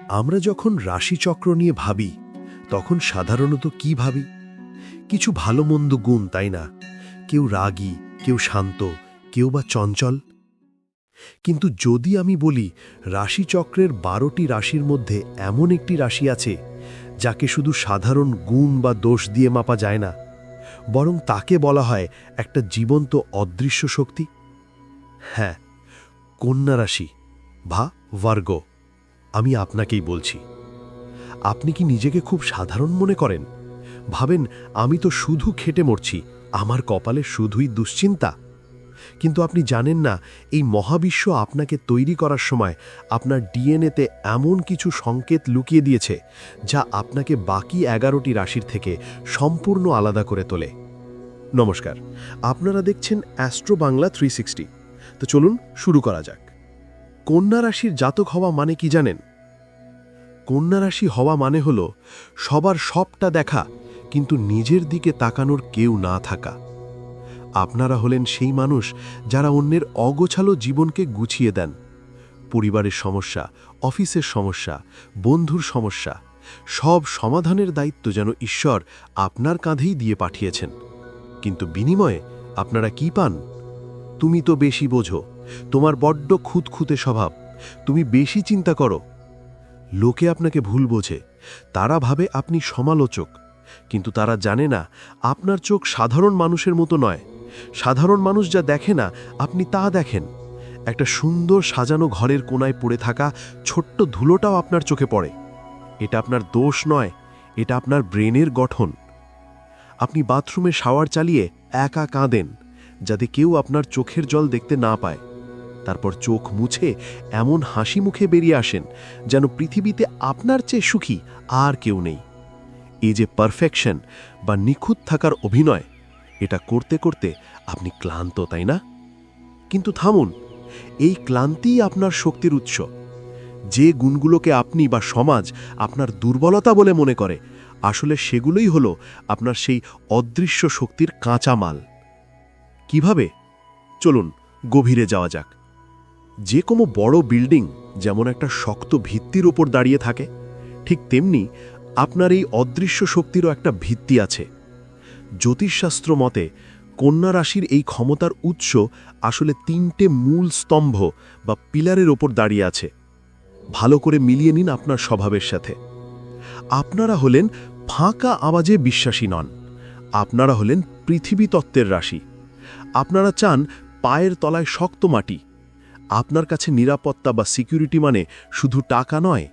আমরা যখন রাশিচক্র নিয়ে ভাবি তখন সাধারণত কি ভাবি? কিছু ভালো মন্দ গুণ, তাই না? কেউ রাগী, কেউ শান্ত, কেউ বা চঞ্চল। কিন্তু যদি আমি বলি রাশিচক্রের 12টি রাশির মধ্যে এমন একটি রাশি আছে যাকে শুধু সাধারণ গুণ বা দোষ দিয়ে মাপা যায় না, বরং তাকে বলা হয় একটা জীবন্ত অদৃশ্য শক্তি। হ্যাঁ, কন্যা রাশি বা ভার্গ। আমি আপনাকেই বলছি। আপনি কি নিজেকে খুব সাধারণ মনে করেন? ভাবেন আমি তো শুধু খেটে মরছি, আমার কপালে শুধুই দুশ্চিন্তা। কিন্তু আপনি জানেন না, এই মহাবিশ্ব আপনাকে তৈরি করার সময় আপনার ডিএনএতে এমন কিছু সংকেত লুকিয়ে দিয়েছে যা আপনাকে বাকি 11টি রাশির থেকে সম্পূর্ণ আলাদা করে তোলে। নমস্কার, আপনারা দেখছেন অ্যাস্ট্রো বাংলা 360। তো চলুন শুরু করা যাক। কন্যা রাশির জাতক হওয়া মানে কি জানেন? কন্যা রাশি হওয়া মানে হল সবার সবটা দেখা, কিন্তু নিজের দিকে তাকানোর কেউ না থাকা। আপনারা হলেন সেই মানুষ যারা অন্যের অগোছালো জীবনকে গুছিয়ে দেন। পরিবারের সমস্যা, অফিসের সমস্যা, বন্ধুর সমস্যা, সব সমাধানের দায়িত্ব যেন ঈশ্বর আপনার কাঁধেই দিয়ে পাঠিয়েছেন। কিন্তু বিনিময়ে আপনারা কি পান? তুমি তো বেশি বোঝো, তোমার বড্ড খুঁতখুঁতে স্বভাব, তুমি বেশি চিন্তা করো। লোকে আপনাকে ভুল বোঝে, তারা ভাবে আপনি সমালোচক, কিন্তু তারা জানে না আপনার চোখ সাধারণ মানুষের মতো নয়। সাধারণ মানুষ যা দেখে না, আপনি তা দেখেন। একটা সুন্দর সাজানো ঘরের কোনায় পড়ে থাকা ছোট্ট ধুলোটাও আপনার চোখে পড়ে। এটা আপনার দোষ নয়, এটা আপনার ব্রেনের গঠন। আপনি বাথরুমে শাওয়ার চালিয়ে একা কাঁদেন, যাতে কেউ আপনার চোখের জল দেখতে না পায়। তারপর চোখ মুছে এমন হাসি মুখে বেরিয়ে আসেন যেন পৃথিবীতে আপনার চেয়ে সুখী আর কেউ নেই। এই যে পারফেকশন বা নিখুঁত থাকার অভিনয়, এটা করতে করতে আপনি ক্লান্ত, তাই না? কিন্তু থামুন, এই ক্লান্তিই আপনার শক্তির উৎস। যে গুণগুলোকে আপনি বা সমাজ আপনার দুর্বলতা বলে মনে করে, আসলে সেগুলোই হলো আপনার সেই অদৃশ্য শক্তির কাঁচা মাল। কিভাবে? চলুন গভীরে যাওয়া যাক। যে কোনো বড় বিল্ডিং যেমন একটা শক্ত ভিত্তির ওপর দাঁড়িয়ে থাকে, ঠিক তেমনি আপনার এই অদৃশ্য শক্তিরও একটা ভিত্তি আছে। জ্যোতিষশাস্ত্র মতে কন্যা রাশির এই ক্ষমতার উৎস আসলে 3টে মূল স্তম্ভ বা পিলারের ওপর দাঁড়িয়ে আছে। ভালো করে মিলিয়ে নিন আপনার স্বভাবের সাথে। আপনারা হলেন ফাঁকা আওয়াজে বিশ্বাসী নন। আপনারা হলেন পৃথিবী তত্ত্বের রাশি। আপনারা চান পায়ের তলায় শক্ত মাটি। আপনার কাছে নিরাপত্তা বা সিকিউরিটি মানে শুধু টাকা নয়,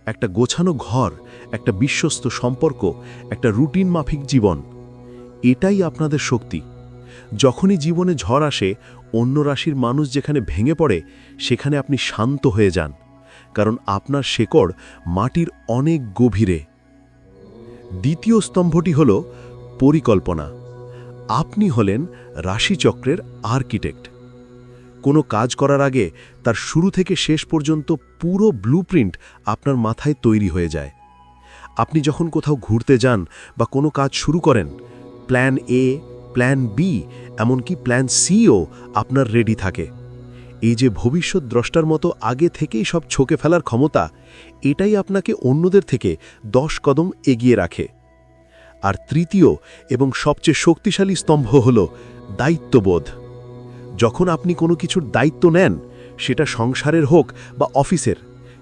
একটা গোছানো ঘর, একটা বিশ্বস্ত সম্পর্ক, একটা রুটিন মাফিক জীবন। এটাই আপনাদের শক্তি। যখনই জীবনে ঝড় আসে, অন্য রাশির মানুষ যেখানে ভেঙে পড়ে, সেখানে আপনি শান্ত হয়ে যান, কারণ আপনার শেকড় মাটির অনেক গভীরে। দ্বিতীয় স্তম্ভটি হল পরিকল্পনা। আপনি হলেন রাশিচক্রের আর্কিটেক্ট। কোনো কাজ করার আগে তার শুরু থেকে শেষ পর্যন্ত পুরো ব্লুপ্রিন্ট আপনার মাথায় তৈরি হয়ে যায়। আপনি যখন কোথাও ঘুরতে যান বা কোনো কাজ শুরু করেন, প্ল্যান এ, প্ল্যান বি, এমনকি প্ল্যান সিও আপনার রেডি থাকে। এই যে ভবিষ্যৎ দ্রষ্টার মতো আগে থেকেই সব ছকে ফেলার ক্ষমতা, এটাই আপনাকে অন্যদের থেকে 10 কদম এগিয়ে রাখে। আর তৃতীয় এবং সবচেয়ে শক্তিশালী স্তম্ভ হল দায়িত্ববোধ। যখন আপনি কোনো কিছুর দায়িত্ব নেন, সেটা সংসারের হোক বা অফিসের,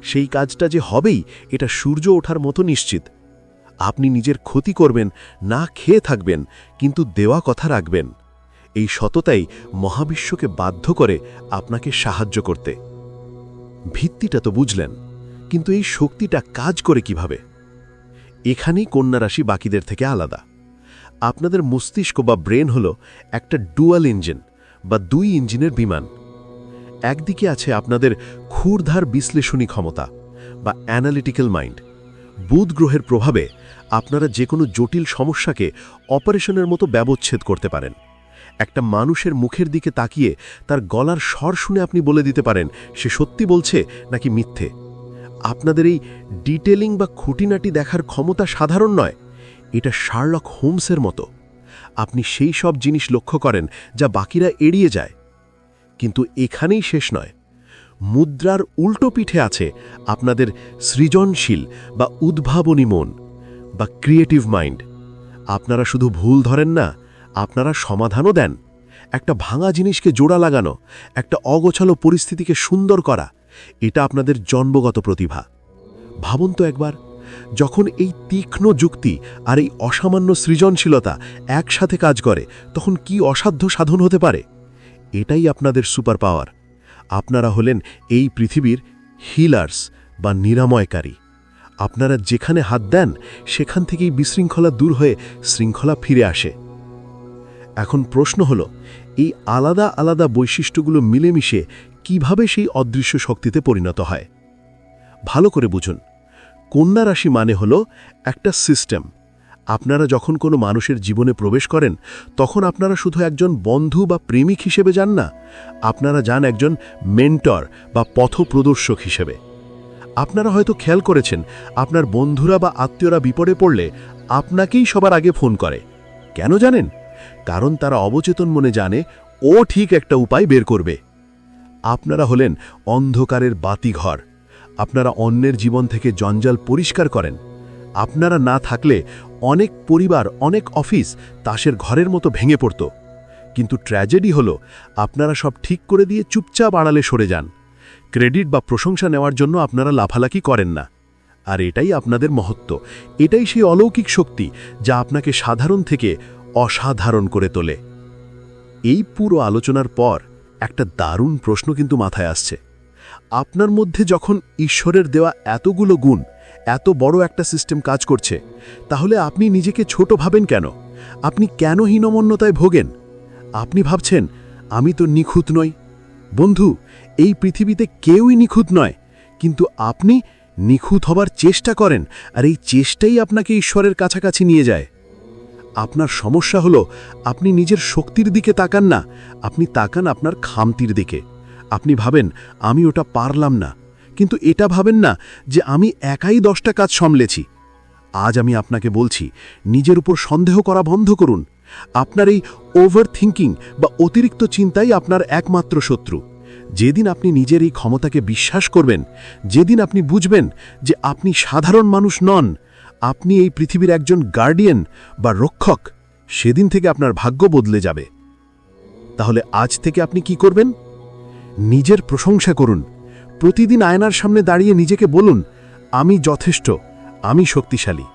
সেই কাজটা যে হবেই, এটা সূর্য ওঠার মতো নিশ্চিত। আপনি নিজের ক্ষতি করবেন না, খেয়ে থাকবেন, কিন্তু দেওয়া কথা রাখবেন। এই সততাই মহাবিশ্বকে বাধ্য করে আপনাকে সাহায্য করতে। ভিত্তিটা তো বুঝলেন, কিন্তু এই শক্তিটা কাজ করে কিভাবে? এখানেই কন্যা রাশি বাকিদের থেকে আলাদা। আপনাদের মস্তিষ্ক বা ব্রেন হল একটা ডুয়াল ইঞ্জিন বা 2 ইঞ্জিনের বিমান। একদিকে আছে আপনাদের ক্ষুরধার বিশ্লেষণী ক্ষমতা বা অ্যানালিটিক্যাল মাইন্ড। বুধ গ্রহের প্রভাবে আপনারা যে কোনো জটিল সমস্যাকে অপারেশনের মতো ব্যবচ্ছেদ করতে পারেন। একটা মানুষের মুখের দিকে তাকিয়ে তার গলার স্বর শুনে আপনি বলে দিতে পারেন সে সত্যি বলছে নাকি মিথ্যে। আপনাদের এই ডিটেলিং বা খুঁটিনাটি দেখার ক্ষমতা সাধারণ নয়, এটা শার্লক হোমসের মতো। আপনি সেই সব জিনিস লক্ষ্য করেন যা বাকিরা এড়িয়ে যায়। কিন্তু এখানেই শেষ নয়। মুদ্রার উল্টো পিঠে আছে আপনাদের সৃজনশীল বা উদ্ভাবনী মন বা ক্রিয়েটিভ মাইন্ড। আপনারা শুধু ভুল ধরেন না, আপনারা সমাধানও দেন। একটা ভাঙা জিনিসকে জোড়া লাগানো, একটা অগোছালো পরিস্থিতিকে সুন্দর করা, এটা আপনাদের জন্মগত প্রতিভা। ভাবুন তো একবার, যখন এই তীক্ষ্ণ যুক্তি আর এই অসামান্য সৃজনশীলতা একসাথে কাজ করে, তখন কি অসাধ্য সাধন হতে পারে। এটাই আপনাদের সুপার পাওয়ার। আপনারা হলেন এই পৃথিবীর হিলার্স বা নিরাময়কারী। আপনারা যেখানে হাত দেন সেখান থেকেই বিশৃঙ্খলা দূর হয়ে শৃঙ্খলা ফিরে আসে। এখন প্রশ্ন হলো, এই আলাদা আলাদা বৈশিষ্ট্যগুলো মিলেমিশে কিভাবে সেই অদৃশ্য শক্তিতে পরিণত হয়। ভালো করে বুঝুন, কন্যা রাশি মানে হলো একটা সিস্টেম। আপনারা যখন কোনো মানুষের জীবনে প্রবেশ করেন, তখন আপনারা শুধু একজন বন্ধু বা প্রেমিক হিসেবে যান না, আপনারা যান একজন মেন্টর বা পথপ্রদর্শক হিসেবে। আপনারা হয়তো খেয়াল করেছেন, আপনার বন্ধুরা বা আত্মীয়রা বিপদে পড়লে আপনাকেই সবার আগে ফোন করে। কেন জানেন? কারণ তারা অবচেতন মনে জানে ও ঠিক একটা উপায় বের করবে। আপনারা হলেন অন্ধকারের বাতিঘর। আপনারা অন্যের জীবন থেকে জঞ্জাল পরিষ্কার করেন। আপনারা না থাকলে অনেক পরিবার, অনেক অফিস তাসের ঘরের মতো ভেঙে পড়ত। কিন্তু ট্র্যাজেডি হলো, আপনারা সব ঠিক করে দিয়ে চুপচাপ আড়ালে সরে যান। ক্রেডিট বা প্রশংসা নেওয়ার জন্য আপনারা লাফালাফি করেন না। আর এটাই আপনাদের মহত্ব, এটাই সেই অলৌকিক শক্তি যা আপনাকে সাধারণ থেকে অসাধারণ করে তোলে। এই পুরো আলোচনার পর একটা দারুণ প্রশ্ন কিন্তু মাথায় আসছে। আপনার মধ্যে যখন ঈশ্বরের দেওয়া এতগুলো গুণ, এত বড় একটা সিস্টেম কাজ করছে, তাহলে আপনি নিজেকে ছোট ভাবেন কেন? আপনি কেন হীনমন্যতায় ভোগেন? আপনি ভাবছেন, আমি তো নিখুঁত নই। বন্ধু, এই পৃথিবীতে কেউই নিখুঁত নয়, কিন্তু আপনি নিখুঁত হবার চেষ্টা করেন, আর এই চেষ্টাই আপনাকে ঈশ্বরের কাছাকাছি নিয়ে যায়। আপনার সমস্যা হলো, আপনি নিজের শক্তির দিকে তাকান না, আপনি তাকান আপনার খামতির দিকে। আপনি ভাবেন, আমি ওটা পারলাম না, কিন্তু এটা ভাবেন না যে আমি একাই 10টা কাজ সামলেছি। আজ আমি আপনাকে বলছি, নিজের উপর সন্দেহ করা বন্ধ করুন। আপনার এই ওভার থিঙ্কিং বা অতিরিক্ত চিন্তাই আপনার একমাত্র শত্রু। যেদিন আপনি নিজের এই ক্ষমতাকে বিশ্বাস করবেন, যেদিন আপনি বুঝবেন যে আপনি সাধারণ মানুষ নন, আপনি এই পৃথিবীর একজন গার্ডিয়ান বা রক্ষক, সেদিন থেকে আপনার ভাগ্য বদলে যাবে। তাহলে আজ থেকে আপনি কি করবেন? নিজের প্রশংসা করুন। প্রতিদিন আয়নার সামনে দাঁড়িয়ে নিজেকে বলুন, আমি যথেষ্ট, আমি শক্তিশালী।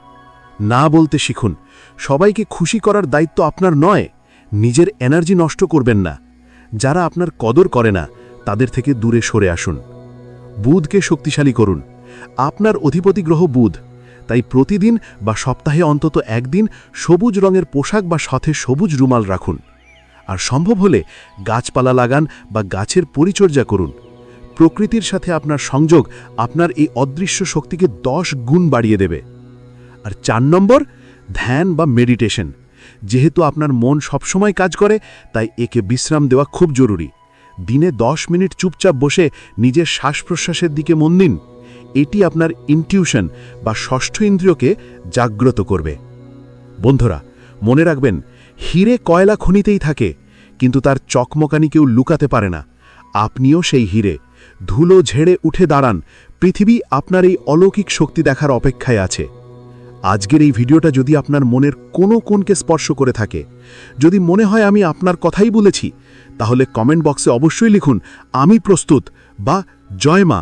না বলতে শিখুন। সবাইকে খুশি করার দায়িত্ব আপনার নয়। নিজের এনার্জি নষ্ট করবেন না। যারা আপনার কদর করে না, তাদের থেকে দূরে সরে আসুন। বুধকে শক্তিশালী করুন। আপনার অধিপতি গ্রহ বুধ, তাই প্রতিদিন বা সপ্তাহে অন্তত একদিন সবুজ রঙের পোশাক বা সাথে সবুজ রুমাল রাখুন। আর সম্ভব হলে গাছপালা লাগান বা গাছের পরিচর্যা করুন। প্রকৃতির সাথে আপনার সংযোগ আপনার এই অদৃশ্য শক্তিকে 10 গুণ বাড়িয়ে দেবে। আর 4 নম্বর, ধ্যান বা মেডিটেশন। যেহেতু আপনার মন সবসময় কাজ করে, তাই একে বিশ্রাম দেওয়া খুব জরুরি। দিনে 10 মিনিট চুপচাপ বসে নিজের শ্বাস প্রশ্বাসের দিকে মন দিন। এটি আপনার ইনটিউশন বা ষষ্ঠ ইন্দ্রিয়কে জাগ্রত করবে। বন্ধুরা, মনে রাখবেন, হীরে কয়লা খনিতেই থাকে, কিন্তু তার চকমকানি কেউ লুকাতে পারে না। আপনিও সেই হীরে। ধুলো ঝেড়ে উঠে দাঁড়ান। পৃথিবী আপনার এই অলৌকিক শক্তি দেখার অপেক্ষায় আছে। আজকের এই ভিডিওটা যদি আপনার মনের কোনো কোণকে স্পর্শ করে থাকে, যদি মনে হয় আমি আপনার কথাই বলেছি, তাহলে কমেন্ট বক্সে অবশ্যই লিখুন, আমি প্রস্তুত বা জয় মা।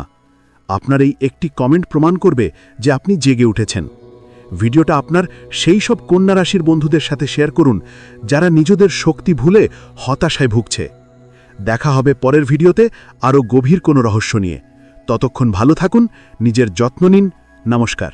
আপনার এই একটি কমেন্ট প্রমাণ করবে যে আপনি জেগে উঠেছেন। ভিডিওটা আপনার সেই সব কন্যা রাশির বন্ধুদের সাথে শেয়ার করুন, যারা নিজেদের শক্তি ভুলে হতাশায় ভুগছে। দেখা হবে পরের ভিডিওতে আরও গভীর কোনো রহস্য নিয়ে। ততক্ষণ ভালো থাকুন, নিজের যত্ন নিন। নমস্কার।